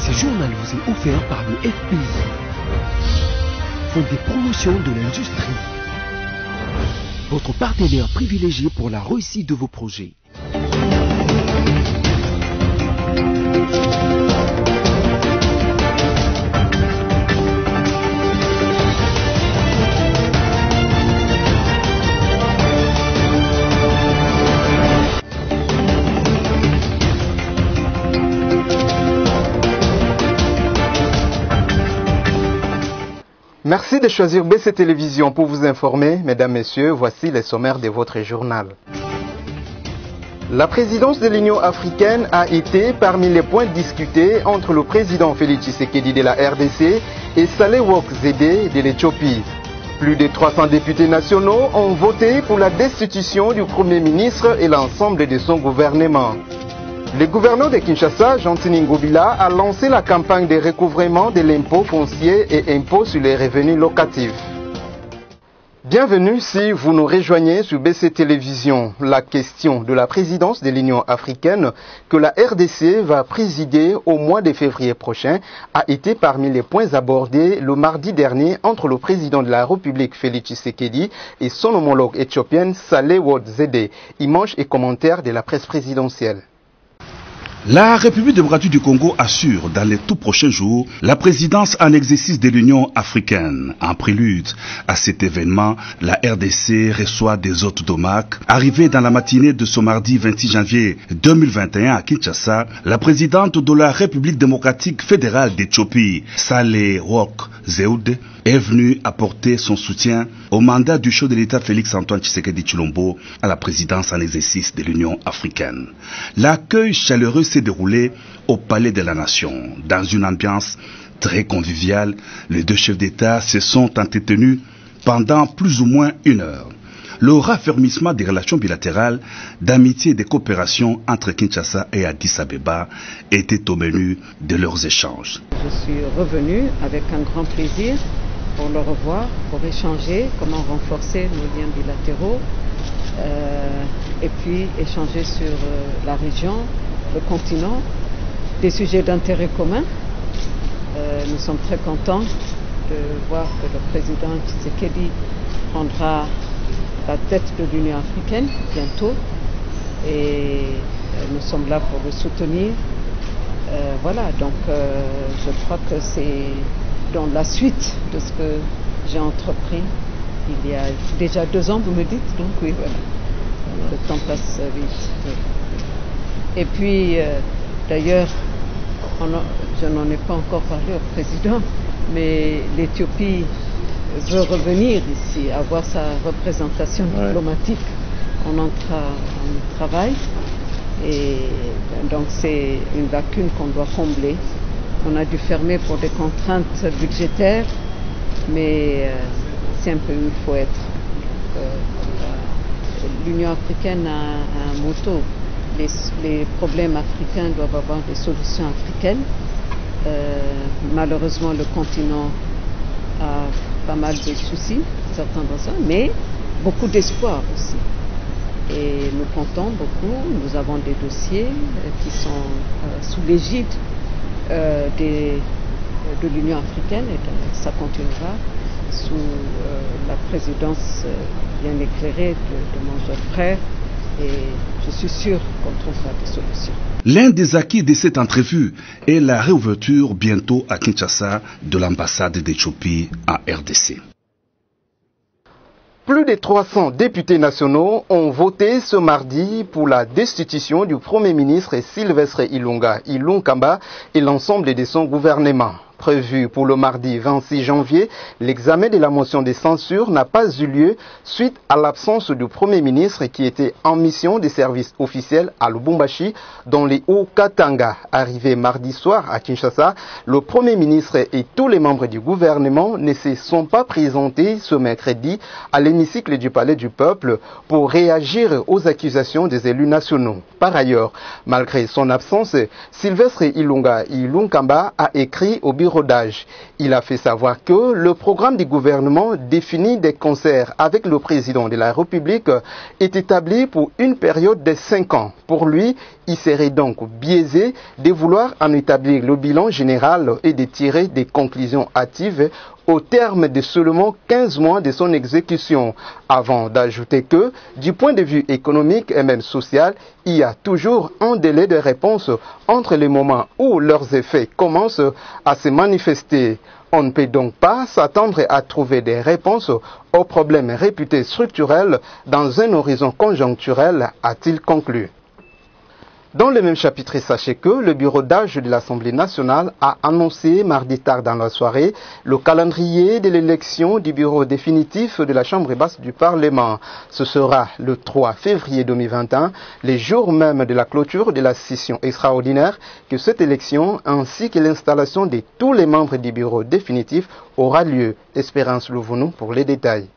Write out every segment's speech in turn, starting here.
Ce journal vous est offert par le FPI, Fonds de promotion de l'industrie, votre partenaire privilégié pour la réussite de vos projets. Merci de choisir BC Télévision pour vous informer. Mesdames, Messieurs, voici les sommaires de votre journal. La présidence de l'Union africaine a été parmi les points discutés entre le président Félix Tshisekedi de la RDC et Sahle-Work Zewde de l'Éthiopie. Plus de 300 députés nationaux ont voté pour la destitution du Premier ministre et l'ensemble de son gouvernement. Le gouverneur de Kinshasa, Jean-Tini Ngobila, a lancé la campagne de recouvrement de l'impôt foncier et impôt sur les revenus locatifs. Bienvenue si vous nous rejoignez sur BC Télévision. La question de la présidence de l'Union africaine que la RDC va présider au mois de février prochain a été parmi les points abordés le mardi dernier entre le président de la République Félix Tshisekedi et son homologue éthiopienne Sahle-Work Zewde. Images et commentaires de la presse présidentielle. La République démocratique du Congo assure dans les tout prochains jours la présidence en exercice de l'Union africaine. En prélude à cet événement, la RDC reçoit des hôtes d'OMAC. Arrivée dans la matinée de ce mardi 26 janvier 2021 à Kinshasa, la présidente de la République démocratique fédérale d'Éthiopie, Sahle-Work Zewde, est venue apporter son soutien au mandat du chef de l'État Félix-Antoine Tshisekedi Tshilombo à la présidence en exercice de l'Union africaine. L'accueil chaleureux s'est déroulé au Palais de la Nation. Dans une ambiance très conviviale, les deux chefs d'État se sont entretenus pendant plus ou moins une heure. Le raffermissement des relations bilatérales, d'amitié et de coopération entre Kinshasa et Addis Abeba était au menu de leurs échanges. Je suis revenu avec un grand plaisir pour le revoir, pour échanger comment renforcer nos liens bilatéraux et puis échanger sur la région, le continent, des sujets d'intérêt commun. Nous sommes très contents de voir que le président Tshisekedi prendra la tête de l'Union africaine bientôt et nous sommes là pour le soutenir. Voilà, donc je crois que c'est dans la suite de ce que j'ai entrepris il y a déjà 2 ans, vous me dites, donc oui, voilà, le temps passe vite. Et puis, d'ailleurs, je n'en ai pas encore parlé au président, mais l'Éthiopie veut revenir ici, avoir sa représentation diplomatique. On travaille et donc c'est une lacune qu'on doit combler. On a dû fermer pour des contraintes budgétaires, mais c'est un peu où il faut être. L'Union africaine a un motto. Les problèmes africains doivent avoir des solutions africaines. Malheureusement, le continent a pas mal de soucis, certains besoins, mais beaucoup d'espoir aussi. Et nous comptons beaucoup, nous avons des dossiers qui sont sous l'égide de l'Union africaine et ça continuera sous la présidence bien éclairée de mon jeune frère et je suis sûr qu'on trouvera des solutions. L'un des acquis de cette entrevue est la réouverture bientôt à Kinshasa de l'ambassade d'Éthiopie en RDC. Plus de 300 députés nationaux ont voté ce mardi pour la destitution du Premier ministre Sylvestre Ilunkamba et l'ensemble de son gouvernement. Prévu pour le mardi 26 janvier, l'examen de la motion de censure n'a pas eu lieu suite à l'absence du Premier ministre qui était en mission de service officiel à Lubumbashi dans les Hauts-Katanga. Arrivé mardi soir à Kinshasa, le Premier ministre et tous les membres du gouvernement ne se sont pas présentés ce mercredi à l'hémicycle du Palais du Peuple pour réagir aux accusations des élus nationaux. Par ailleurs, malgré son absence, Sylvestre Ilunkamba a écrit au bureau bureau d'âge. Il a fait savoir que le programme du gouvernement défini des concerts avec le président de la République est établi pour une période de 5 ans. Pour lui, il serait donc biaisé de vouloir en établir le bilan général et de tirer des conclusions hâtives au terme de seulement 15 mois de son exécution, avant d'ajouter que, du point de vue économique et même social, il y a toujours un délai de réponse entre les moments où leurs effets commencent à se manifester. On ne peut donc pas s'attendre à trouver des réponses aux problèmes réputés structurels dans un horizon conjoncturel, a-t-il conclu. Dans le même chapitre, sachez que le bureau d'âge de l'Assemblée nationale a annoncé mardi tard dans la soirée le calendrier de l'élection du bureau définitif de la Chambre basse du Parlement. Ce sera le 3 février 2021, le jour même de la clôture de la session extraordinaire, que cette élection ainsi que l'installation de tous les membres du bureau définitif aura lieu. Espérance Louvonou pour les détails.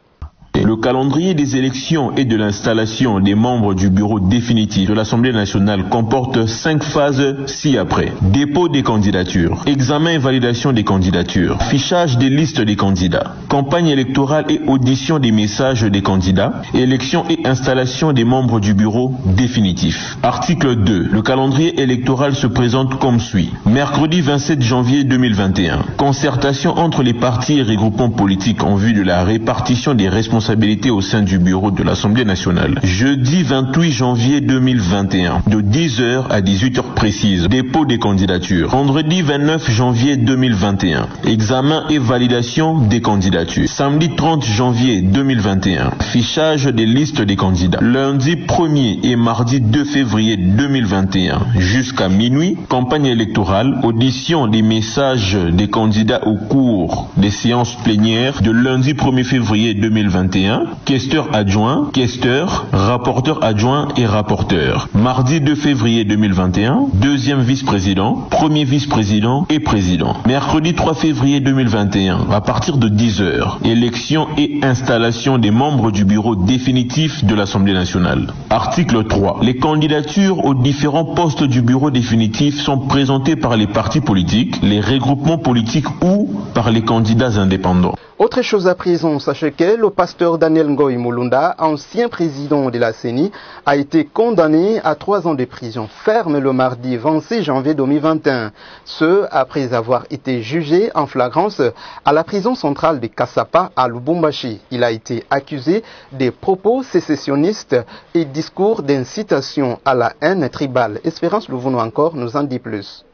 Le calendrier des élections et de l'installation des membres du bureau définitif de l'Assemblée nationale comporte 5 phases ci-après. Dépôt des candidatures, examen et validation des candidatures, fichage des listes des candidats, campagne électorale et audition des messages des candidats, élection et installation des membres du bureau définitif. Article 2. Le calendrier électoral se présente comme suit. Mercredi 27 janvier 2021. Concertation entre les partis et regroupements politiques en vue de la répartition des responsabilités au sein du bureau de l'Assemblée nationale. Jeudi 28 janvier 2021, de 10h à 18h précises, dépôt des candidatures. Vendredi 29 janvier 2021, examen et validation des candidatures. Samedi 30 janvier 2021, fichage des listes des candidats. Lundi 1er et mardi 2 février 2021, jusqu'à minuit, campagne électorale, audition des messages des candidats au cours des séances plénières de lundi 1er février 2021, questeur adjoint, questeur, rapporteur adjoint et rapporteur. Mardi 2 février 2021, deuxième vice-président, premier vice-président et président. Mercredi 3 février 2021, à partir de 10h, élection et installation des membres du bureau définitif de l'Assemblée nationale. Article 3. Les candidatures aux différents postes du bureau définitif sont présentées par les partis politiques, les regroupements politiques ou par les candidats indépendants. Autre chose à présent, sachez que le pasteur Daniel Ngoï Mulunda, ancien président de la CENI, a été condamné à 3 ans de prison ferme le mardi 26 janvier 2021. Ce, après avoir été jugé en flagrance à la prison centrale de Kassapa à Lubumbashi. Il a été accusé des propos sécessionnistes et discours d'incitation à la haine tribale. Espérance Louvono encore nous en dit plus.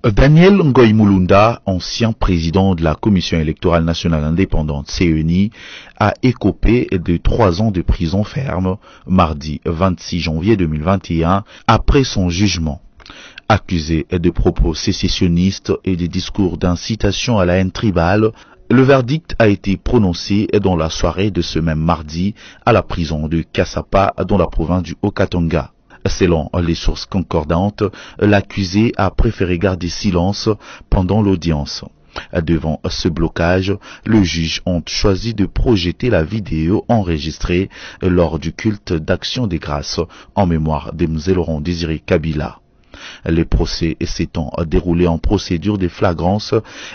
Daniel Ngoï Mulunda, ancien président de la Commission électorale nationale indépendante CENI, a écopé de 3 ans de prison ferme mardi 26 janvier 2021 après son jugement. Accusé de propos sécessionnistes et de discours d'incitation à la haine tribale, le verdict a été prononcé dans la soirée de ce même mardi à la prison de Kassapa dans la province du Haut-Katanga. Selon les sources concordantes, l'accusé a préféré garder silence pendant l'audience. Devant ce blocage, le juge a choisi de projeter la vidéo enregistrée lors du culte d'Action des Grâces en mémoire de M. Laurent Désiré Kabila. Les procès s'étant déroulés en procédure de flagrance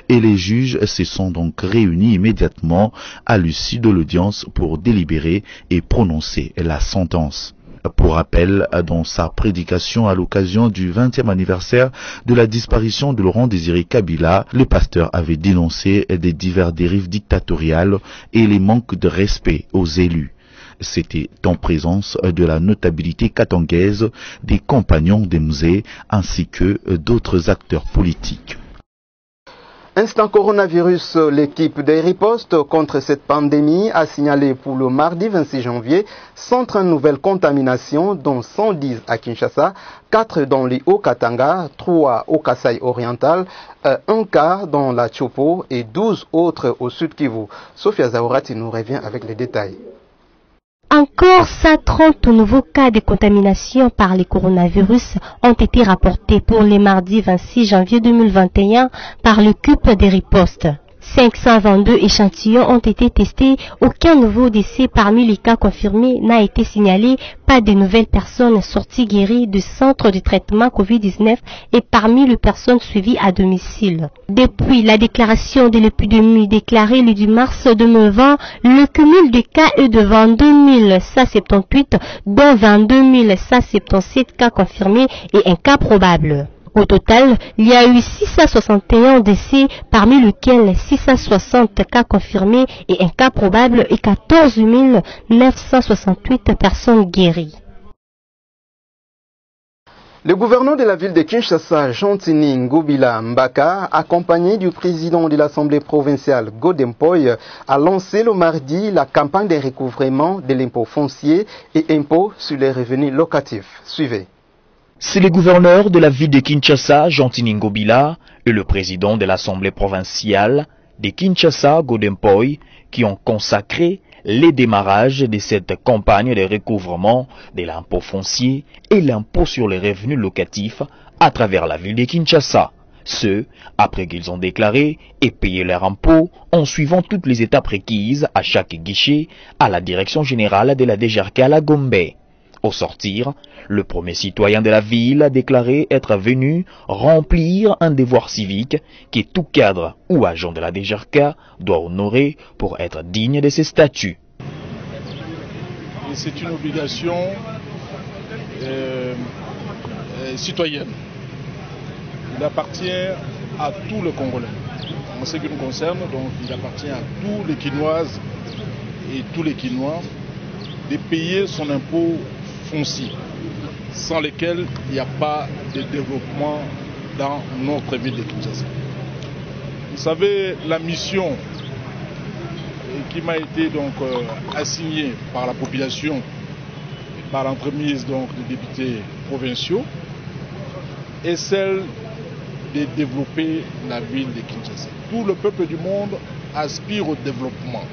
et les juges se sont donc réunis immédiatement à l'issue de l'audience pour délibérer et prononcer la sentence. Pour rappel, dans sa prédication à l'occasion du 20e anniversaire de la disparition de Laurent Désiré Kabila, le pasteur avait dénoncé des diverses dérives dictatoriales et les manques de respect aux élus. C'était en présence de la notabilité katangaise, des compagnons des musées ainsi que d'autres acteurs politiques. Instant coronavirus, l'équipe des ripostes contre cette pandémie a signalé pour le mardi 26 janvier 130 nouvelles contaminations, dont 110 à Kinshasa, 4 dans les Hauts-Katanga, 3 au Kasaï oriental, 1 cas dans la Chopo et 12 autres au Sud Kivu. Sophia Zaourati nous revient avec les détails. Encore 130 nouveaux cas de contamination par le coronavirus ont été rapportés pour les mardis 26 janvier 2021 par l'équipe des ripostes. 522 échantillons ont été testés. Aucun nouveau décès parmi les cas confirmés n'a été signalé. Pas de nouvelles personnes sorties guéries du centre de traitement Covid-19 et parmi les personnes suivies à domicile. Depuis la déclaration de l'épidémie déclarée le 10 mars 2020, le cumul de cas est de 22 178, dont 22 177 cas confirmés et un cas probable. Au total, il y a eu 661 décès, parmi lesquels 660 cas confirmés et un cas probable et 14 968 personnes guéries. Le gouverneur de la ville de Kinshasa, Jean-Tini Ngobila Mbaka, accompagné du président de l'Assemblée provinciale Godempoy, a lancé le mardi la campagne de recouvrement de l'impôt foncier et impôt sur les revenus locatifs. Suivez. C'est le gouverneur de la ville de Kinshasa, Jean-Tini Ngobila, et le président de l'Assemblée provinciale de Kinshasa, Godempoy, qui ont consacré les démarrages de cette campagne de recouvrement de l'impôt foncier et l'impôt sur les revenus locatifs à travers la ville de Kinshasa. Ce, après qu'ils ont déclaré et payé leur impôt en suivant toutes les étapes requises à chaque guichet à la direction générale de la DGRK à la Gombe. Au sortir, le premier citoyen de la ville a déclaré être venu remplir un devoir civique que tout cadre ou agent de la DGRK doit honorer pour être digne de ses statuts. C'est une obligation citoyenne. Il appartient à tous les Congolais. En ce qui nous concerne, donc, il appartient à tous les Quinoises et tous les Quinois de payer son impôt foncier, sans lesquels il n'y a pas de développement dans notre ville de Kinshasa. Vous savez, la mission qui m'a été donc assignée par la population, par l'entremise donc des députés provinciaux, est celle de développer la ville de Kinshasa. Tout le peuple du monde aspire au développement,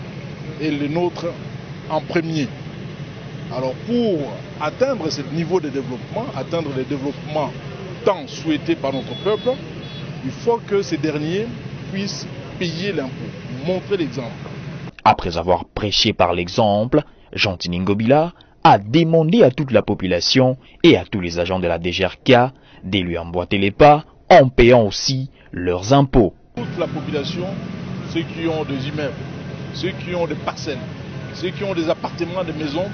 et le nôtre en premier. Alors pour atteindre ce niveau de développement, atteindre le développement tant souhaité par notre peuple, il faut que ces derniers puissent payer l'impôt, montrer l'exemple. Après avoir prêché par l'exemple, Jean-Tini Ngobila a demandé à toute la population et à tous les agents de la DGRK de lui emboîter les pas en payant aussi leurs impôts. Toute la population, ceux qui ont des immeubles, ceux qui ont des parcelles, ceux qui ont des appartements, des maisons,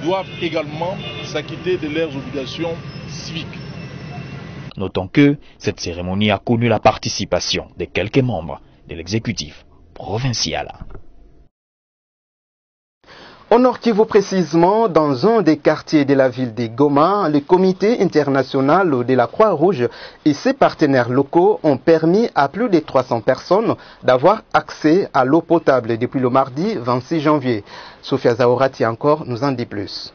doivent également s'acquitter de leurs obligations civiques. Notons que cette cérémonie a connu la participation de quelques membres de l'exécutif provincial. Au Nord Kivu précisément, dans un des quartiers de la ville de Goma, le comité international de la Croix-Rouge et ses partenaires locaux ont permis à plus de 300 personnes d'avoir accès à l'eau potable depuis le mardi 26 janvier. Sophia Zaorati encore nous en dit plus.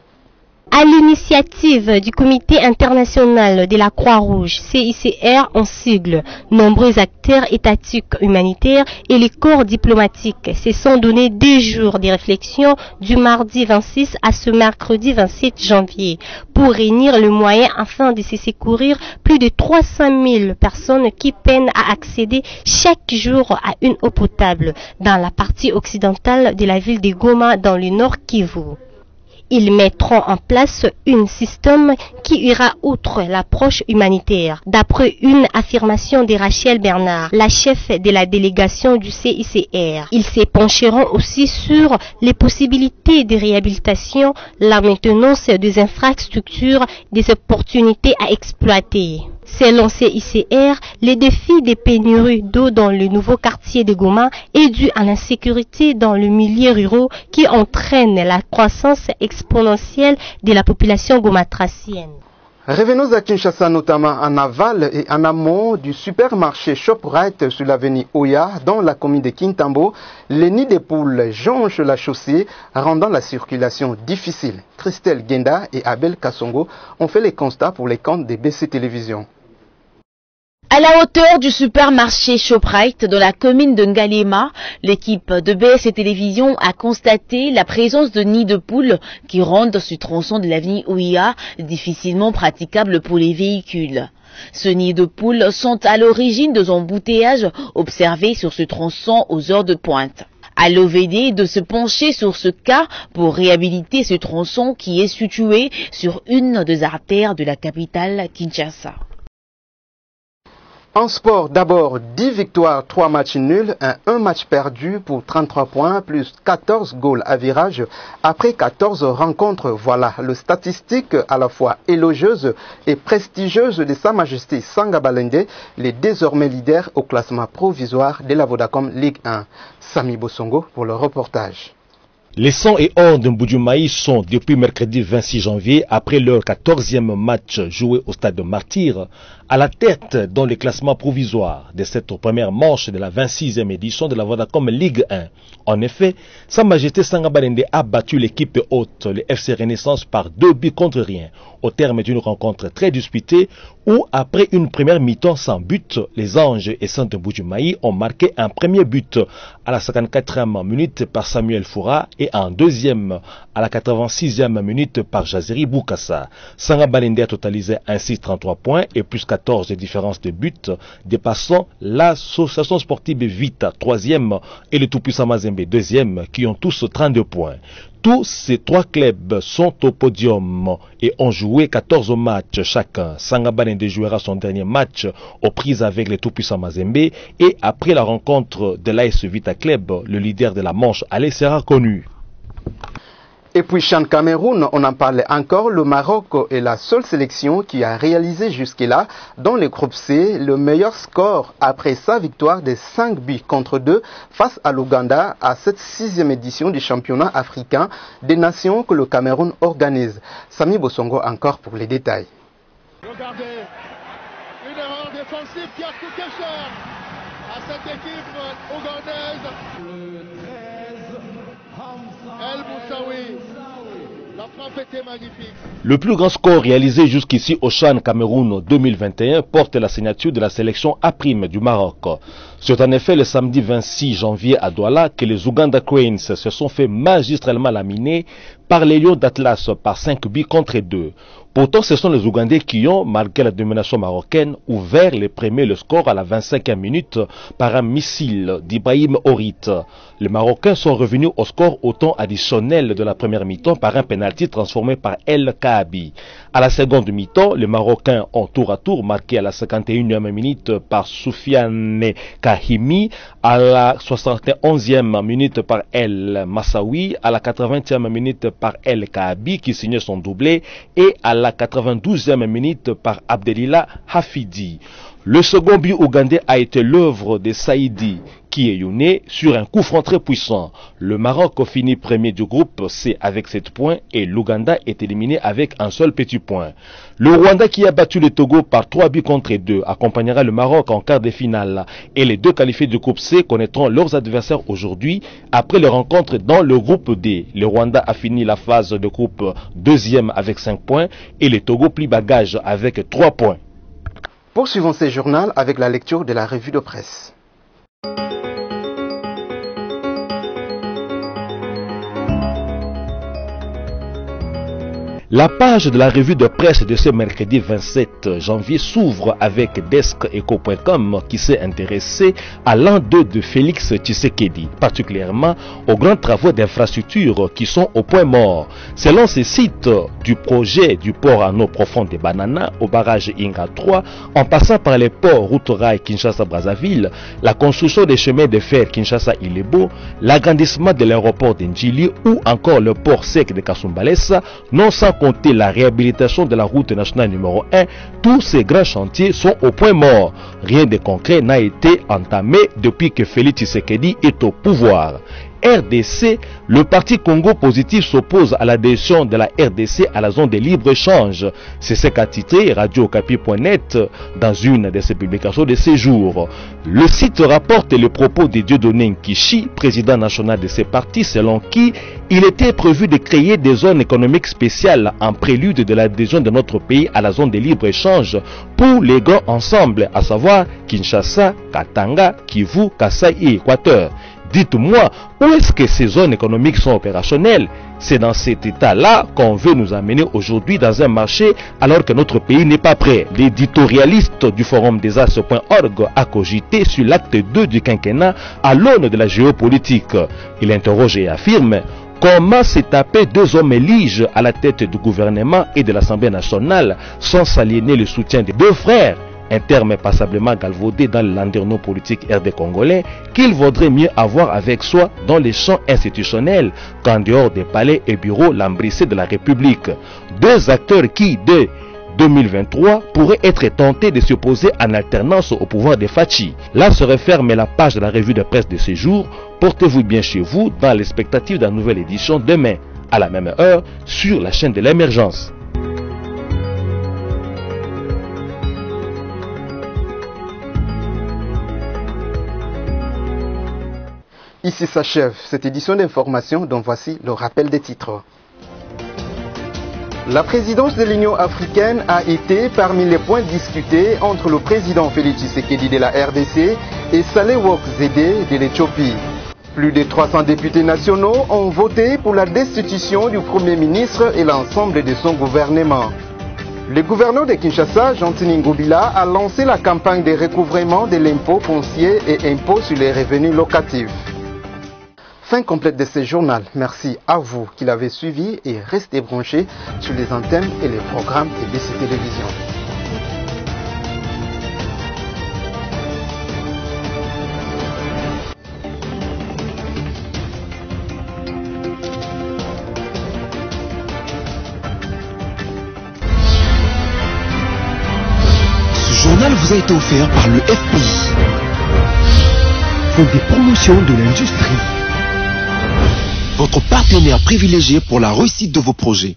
À l'initiative du Comité international de la Croix-Rouge, CICR en sigle, nombreux acteurs étatiques humanitaires et les corps diplomatiques se sont donné 2 jours de réflexion du mardi 26 à ce mercredi 27 janvier pour réunir le moyen afin de se secourir plus de 300 000 personnes qui peinent à accéder chaque jour à une eau potable dans la partie occidentale de la ville de Goma dans le Nord Kivu. Ils mettront en place un système qui ira outre l'approche humanitaire. D'après une affirmation de Rachel Bernard, la chef de la délégation du CICR, ils se pencheront aussi sur les possibilités de réhabilitation, la maintenance des infrastructures, des opportunités à exploiter. Selon CICR, les défis des pénuries d'eau dans le nouveau quartier de Goma est dû à l'insécurité dans le milieu rural qui entraîne la croissance exponentielle de la population gomatracienne. Revenons à Kinshasa, notamment en aval et en amont du supermarché ShopRite sur l'avenue Oya, dans la commune de Kintambo. Les nids de poules jonchent la chaussée, rendant la circulation difficile. Christelle Genda et Abel Kassongo ont fait les constats pour les comptes de BC Télévision. À la hauteur du supermarché ShopRite dans la commune de Ngalema, l'équipe de BC Télévision a constaté la présence de nids de poules qui rendent ce tronçon de l'avenue Ouya difficilement praticable pour les véhicules. Ce nid de poules sont à l'origine des embouteillages observés sur ce tronçon aux heures de pointe. À l'OVD de se pencher sur ce cas pour réhabiliter ce tronçon qui est situé sur une des artères de la capitale Kinshasa. En sport, d'abord 10 victoires, 3 matchs nuls, un match perdu pour 33 points, plus 14 goals à virage après 14 rencontres. Voilà le statistique à la fois élogieuse et prestigieuse de Sa Majesté Sanga Balende, les désormais leaders au classement provisoire de la Vodacom Ligue 1. Sami Bosongo pour le reportage. Les 101 de Mbujumaï sont depuis mercredi 26 janvier, après leur 14e match joué au stade de Martyr, à la tête dans le classement provisoire de cette première manche de la 26e édition de la Vodacom Ligue 1. En effet, Sa Majesté Sanga Balende a battu l'équipe haute, le FC Renaissance, par 2 buts contre rien, au terme d'une rencontre très disputée où, après une première mi-temps sans but, les Anges et Saint Mbujumaï ont marqué un premier but à la 54e minute par Samuel Foura et un deuxième à la 86e minute par Jaziri Boukassa. Sanga Balende a totalisé ainsi 33 points et plus 14 de différence de but, dépassant l'association sportive Vita 3e et le tout-puissant Mazembe 2e qui ont tous 32 points. Tous ces 3 clubs sont au podium et ont joué 14 matchs chacun. Sanga Balende jouera son dernier match aux prises avec les tout-puissants Mazembe et après la rencontre de l'AS Vita Club, le leader de la Manche Allez sera connu. Et puis Chan Cameroun, on en parlait encore, le Maroc est la seule sélection qui a réalisé jusque-là dans le groupe C le meilleur score après sa victoire de 5 buts contre 2 face à l'Ouganda à cette 6e édition du championnat africain des nations que le Cameroun organise. Sami Bosongo encore pour les détails. Regardez, une erreur défensive qui a coûté cher à cette équipe ougandaise. Le 13, El Moussaoui. La frappe était magnifique. Le plus grand score réalisé jusqu'ici au CHAN Cameroun 2021 porte la signature de la sélection A' du Maroc. C'est en effet le samedi 26 janvier à Douala que les Uganda Cranes se sont fait magistralement laminer par les Lions d'Atlas par 5 buts contre 2. Pourtant, ce sont les Ougandais qui ont, malgré la domination marocaine, ouvert le score à la 25e minute par un missile d'Ibrahim Horit. Les Marocains sont revenus au score au temps additionnel de la première mi-temps par un penalty transformé par El Kaabi. À la seconde mi-temps, les Marocains ont tour à tour marqué à la 51e minute par Soufiane Kahimi, à la 71e minute par El Massaoui, à la 80e minute par El Kaabi qui signait son doublé et à la 92e minute par Abdelila Hafidi. Le second but ougandais a été l'œuvre de Saïdi Kiyeyune sur un coup franc très puissant. Le Maroc finit premier du groupe C avec 7 points et l'Ouganda est éliminé avec un seul petit point. Le Rwanda qui a battu le Togo par 3 buts contre 2 accompagnera le Maroc en quart de finale et les 2 qualifiés du groupe C connaîtront leurs adversaires aujourd'hui après les rencontres dans le groupe D. Le Rwanda a fini la phase de groupe 2e avec 5 points et le Togo plie bagage avec 3 points. Poursuivons ces journaux avec la lecture de la revue de presse. La page de la revue de presse de ce mercredi 27 janvier s'ouvre avec DeskEco.com qui s'est intéressé à l'an 2 de Félix Tshisekedi, particulièrement aux grands travaux d'infrastructure qui sont au point mort. Selon ces sites, du projet du port en eau profonde de Banana au barrage Inga 3, en passant par les ports Route-Rail Kinshasa-Brazzaville, la construction des chemins de fer Kinshasa-Ilebo, l'agrandissement de l'aéroport d'Ndjili ou encore le port sec de Kasumbalesa, non sans compter la réhabilitation de la route nationale numéro 1, tous ces grands chantiers sont au point mort. Rien de concret n'a été entamé depuis que Félix Tshisekedi est au pouvoir. RDC, le parti Congo Positif s'oppose à l'adhésion de la RDC à la zone de libre-échange. C'est ce qu'a titré Radio-Okapi.net dans une de ses publications de ces jours. Le site rapporte les propos de Dieudonné Nkichi, président national de ce parti, selon qui il était prévu de créer des zones économiques spéciales en prélude de l'adhésion de notre pays à la zone de libre-échange pour les grands ensembles, à savoir Kinshasa, Katanga, Kivu, Kasaï et Équateur. Dites-moi, où est-ce que ces zones économiques sont opérationnelles? C'est dans cet état-là qu'on veut nous amener aujourd'hui dans un marché alors que notre pays n'est pas prêt. L'éditorialiste du forum des As.org a cogité sur l'acte 2 du quinquennat à l'aune de la géopolitique. Il interroge et affirme: comment s'est tapé deux hommes éliges à la tête du gouvernement et de l'Assemblée nationale sans s'aliéner le soutien des deux frères? Un terme passablement galvaudé dans le landerneau politique RD congolais qu'il vaudrait mieux avoir avec soi dans les champs institutionnels qu'en dehors des palais et bureaux lambrissés de la République. Deux acteurs qui, dès 2023, pourraient être tentés de s'opposer en alternance au pouvoir des Fachi. Là se referme la page de la revue de presse de ce jour. Portez-vous bien chez vous dans l'expectative d'une nouvelle édition demain, à la même heure, sur la chaîne de l'émergence. Ici s'achève cette édition d'information dont voici le rappel des titres. La présidence de l'Union africaine a été parmi les points discutés entre le président Félix Tshisekedi de la RDC et Sahle-Work Zewde de l'Éthiopie. Plus de 300 députés nationaux ont voté pour la destitution du Premier ministre et l'ensemble de son gouvernement. Le gouverneur de Kinshasa, Jean-Tini Ngobila, a lancé la campagne de recouvrement de l'impôt foncier et impôt sur les revenus locatifs. Fin complète de ce journal. Merci à vous qui l'avez suivi et restez branchés sur les antennes et les programmes de BC Télévision. Ce journal vous a été offert par le FPI, Fonds de promotion de l'industrie. Votre partenaire privilégié pour la réussite de vos projets.